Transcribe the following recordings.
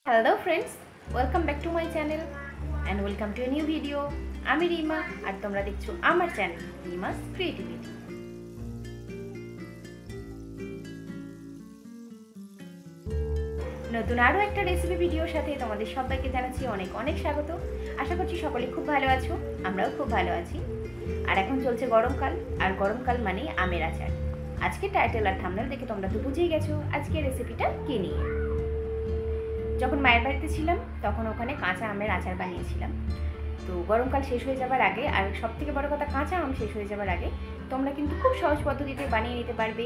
Hello friends, welcome back to my channel and welcome to a new video. আমি রিমা আর তোমরা দেখছো আমার channel রিমাস creativity. নতুন আরো একটা রেসিপি ভিডিওর সাথে তোমাদের সবাইকে জানাচ্ছি অনেক অনেক স্বাগত। আশা করছি সকলে খুব ভালো আছো, আমরাও খুব ভালো আছি। আর এখন চলছে গরমকাল, আর গরমকাল মানেই আমের আচার। আজকে টাইটেল আর থাম্বনেল দেখে তোমরা তো বুঝেই গেছো আজকে রেসিপিটা কি নিয়ে। যখন মায়ের বাড়িতে ছিলাম তখন ওখানে কাঁচা আমের আচার বানিয়েছিলাম। তো গরমকাল শেষ হয়ে যাবার আগে, আর সবথেকে বড় কথা কাঁচা আম শেষ হয়ে যাবার আগে তোমরা কিন্তু খুব সহজ পদ্ধতিতে বানিয়ে নিতে পারবে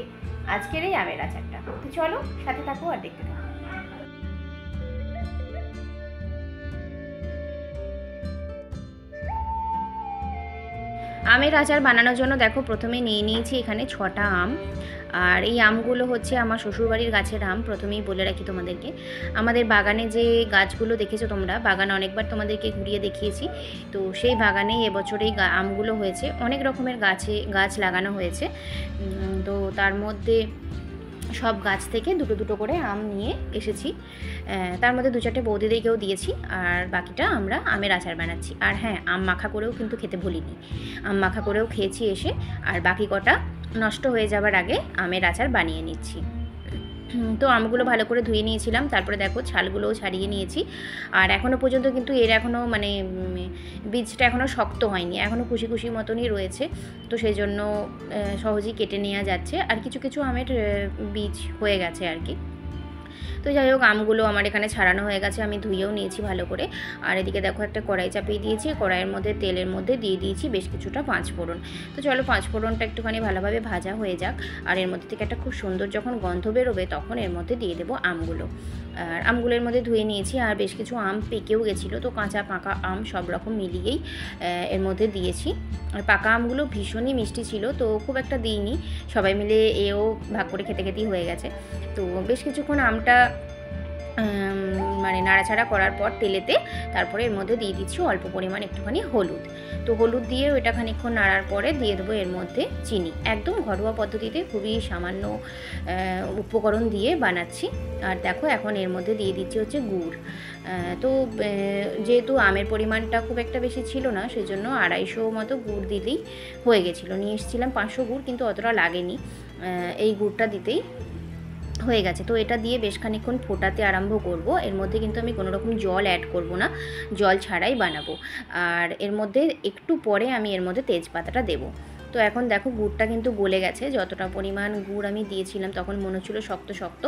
আজকের এই আমের আচারটা। তো চলো সাথে থাকো আর দেখতে থাকো। আমের আচার বানানোর জন্য দেখো প্রথমে নিয়ে নিয়েছি এখানে 6টা আম। আর এই আমগুলো হচ্ছে আমার শ্বশুরবাড়ির গাছের আম। প্রথমেই বলে রাখি তোমাদেরকে, আমাদের বাগানে যে গাছগুলো দেখেছো তোমরা, বাগান অনেকবার তোমাদেরকে ঘুরিয়ে দেখিয়েছি। তো সেই বাগানেই এবছরেই আমগুলো হয়েছে, অনেক রকমের গাছ লাগানো হয়েছে। তো তার মধ্যে সব গাছ থেকে দুটো দুটো করে আম নিয়ে এসেছি। তার মধ্যে 2-4টে বৌদিদেরকেও দিয়েছি, আর বাকিটা আমরা আমের আচার বানাচ্ছি। আর হ্যাঁ, আম মাখা করেও কিন্তু খেতে ভুলিনি, আম মাখা করেও খেয়েছি এসে। আর বাকি কটা নষ্ট হয়ে যাবার আগে আমের আচার বানিয়ে নিচ্ছি। তো আমগুলো ভালো করে ধুয়ে নিয়েছিলাম, তারপরে দেখো ছালগুলোও ছাড়িয়ে নিয়েছি। আর এখনও পর্যন্ত কিন্তু এর এখনও বীজটা এখনও শক্ত হয়নি, এখনও কুশি কুশি মতনই রয়েছে। তো সেই জন্য সহজেই কেটে নেওয়া যাচ্ছে। আর কিছু কিছু আমের বীজ হয়ে গেছে আর কি। তো যাই হোক, আমগুলো আমার এখানে ছাড়ানো হয়ে গেছে, আমি ধুয়েও নিয়েছি ভালো করে। আর এদিকে দেখো একটা কড়াই চাপিয়ে দিয়েছি, কড়াইয়ের মধ্যে তেলের মধ্যে দিয়ে দিয়েছি বেশ কিছুটা 5 ফোড়ন। তো চলো 5 ফোড়নটা একটুখানি ভালোভাবে ভাজা হয়ে যাক। আর এর মধ্যে থেকে একটা খুব সুন্দর যখন গন্ধ বেরোবে তখন এর মধ্যে দিয়ে দেবো আমগুলো। আর আমগুলোর মধ্যে ধুয়ে নিয়েছি, আর বেশ কিছু আম পেকেও গেছিলো, তো কাঁচা পাকা আম সব রকম মিলিয়েই এর মধ্যে দিয়েছি। আর পাকা আমগুলো ভীষণই মিষ্টি ছিল, তো খুব একটা দিইনি, সবাই মিলে এও ভাগ করে খেতে খেতেই হয়ে গেছে। তো বেশ কিছুক্ষণ আমটা নাড়াচাড়া করার পর তেলেতে তারপরে এর মধ্যে দিয়ে দিচ্ছি অল্প পরিমাণ একটুখানি হলুদ। তো হলুদ দিয়েও এটা খানিকক্ষণ নাড়ার পরে দিয়ে দেবো এর মধ্যে চিনি, একদম ঘরোয়া পদ্ধতিতে খুবই সামান্য উপকরণ দিয়ে বানাচ্ছি। আর দেখো এখন এর মধ্যে দিয়ে দিচ্ছি হচ্ছে গুড়। তো যেহেতু আমের পরিমাণটা খুব একটা বেশি ছিল না, সেজন্য 250 মতো গুড় দিলেই হয়ে গেছিলো। নিয়ে এসেছিলাম 500 গুড়, কিন্তু অতটা লাগেনি, এই গুড়টা দিতেই হয়ে গেছে। তো এটা দিয়ে বেশ খানিকক্ষণ ফোটাতে আরম্ভ করব। এর মধ্যে কিন্তু আমি কোনো রকম জল অ্যাড করব না, জল ছাড়াই বানাবো। আর এর মধ্যে একটু পরে আমি এর মধ্যে তেজপাতাটা দেবো। তো এখন দেখো গুড়টা কিন্তু গলে গেছে, যতটা পরিমাণ গুড় আমি দিয়েছিলাম তখন মনে হচ্ছিলো শক্ত শক্ত।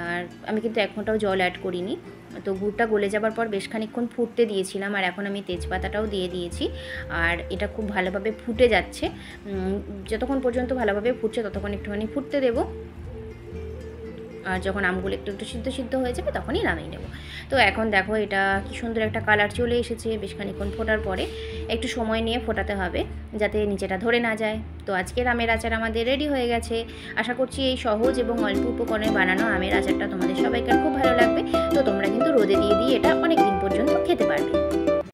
আর আমি কিন্তু এক ফোঁটাও জল অ্যাড করিনি। তো গুড়টা গলে যাবার পর বেশ খানিকক্ষণ ফুটতে দিয়েছিলাম, আর এখন আমি তেজপাতাটাও দিয়ে দিয়েছি। আর এটা খুব ভালোভাবে ফুটে যাচ্ছে, যতক্ষণ পর্যন্ত ভালোভাবে ফুটছে ততক্ষণ একটুখানি ফুটতে দেবো। আর যখন আমগুলো একটু একটু সিদ্ধ হয়ে যাবে তখনই নামিয়ে নেব। তো এখন দেখো এটা কি সুন্দর একটা কালার চলে এসেছে। বেশ খানিকক্ষণ ফোটার পরে একটু সময় নিয়ে ফোটাতে হবে যাতে নিচেটা ধরে না যায়। তো আজকের আমের আচার আমাদের রেডি হয়ে গেছে। আশা করছি এই সহজ এবং অল্প উপকরণে বানানো আমের আচারটা তোমাদের সবাইকার খুব ভালো লাগবে। তো তোমরা কিন্তু রোদে দিয়ে এটা অনেক দিন পর্যন্ত খেতে পারবে।